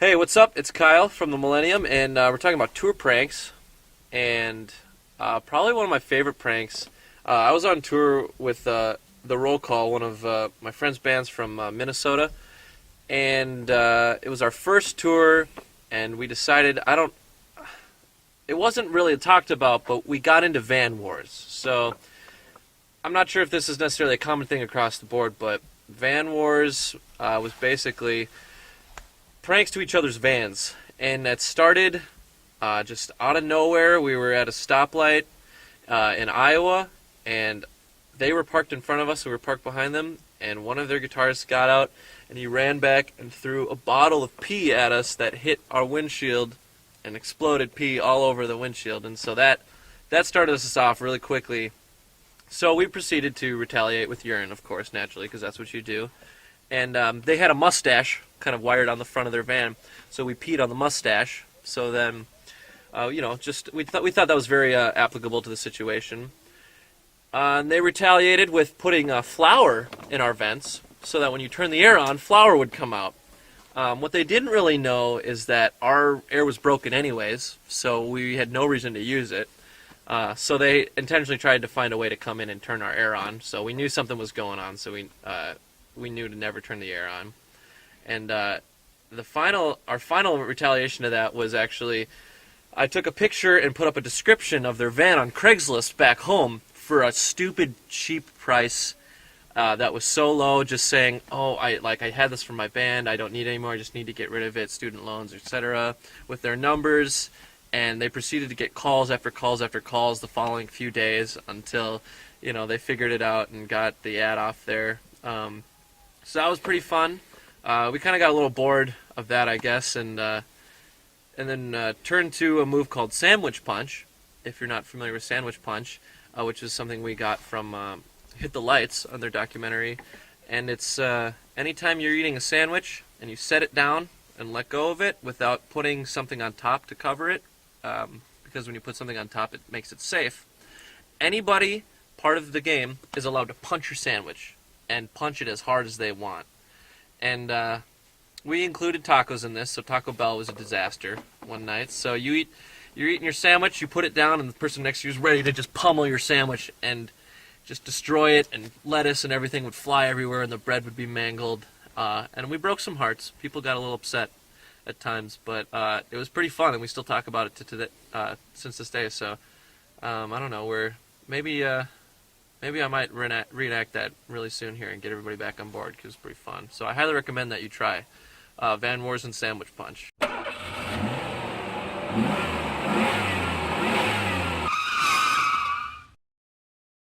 Hey, what's up? It's Kyle from the Millenium, and we're talking about tour pranks. And probably one of my favorite pranks. I was on tour with the Roll Call, one of my friend's bands from Minnesota, and it was our first tour. And we decided it wasn't really talked about, but we got into van wars. So I'm not sure if this is necessarily a common thing across the board, but van wars was basically pranks to each other's vans, and that started just out of nowhere. We were at a stoplight in Iowa, and they were parked in front of us, we were parked behind them, and one of their guitarists got out, and he ran back and threw a bottle of pee at us that hit our windshield and exploded pee all over the windshield, and so that started us off really quickly. So we proceeded to retaliate with urine, of course, naturally, because that's what you do. And they had a mustache kind of wired on the front of their van, so we peed on the mustache. So then, we thought that was very applicable to the situation. And they retaliated with putting flour in our vents, so that when you turn the air on, flour would come out. What they didn't really know is that our air was broken anyways, so we had no reason to use it. So they intentionally tried to find a way to come in and turn our air on. So we knew something was going on, so we knew to never turn the air on. And our final retaliation to that was actually, I took a picture and put up a description of their van on Craigslist back home for a stupid cheap price that was so low, just saying, I had this from my band, I don't need it anymore, I just need to get rid of it, student loans, etc., with their numbers. And they proceeded to get calls after calls after calls the following few days until, they figured it out and got the ad off there. So that was pretty fun. We kind of got a little bored of that, I guess, and then turned to a move called Sandwich Punch, if you're not familiar with Sandwich Punch, which is something we got from Hit the Lights on their documentary. And it's anytime you're eating a sandwich and you set it down and let go of it without putting something on top to cover it, because when you put something on top, it makes it safe. Anybody part of the game is allowed to punch your sandwich and punch it as hard as they want. And we included tacos in this, so Taco Bell was a disaster one night. So you're eating your sandwich, you put it down, and the person next to you is ready to just pummel your sandwich and just destroy it, and lettuce and everything would fly everywhere, and the bread would be mangled. And we broke some hearts. People got a little upset at times, but it was pretty fun, and we still talk about it since this day. So I don't know, maybe I might reenact that really soon here and get everybody back on board, because it's pretty fun. So I highly recommend that you try Van Wars and Sandwich Punch.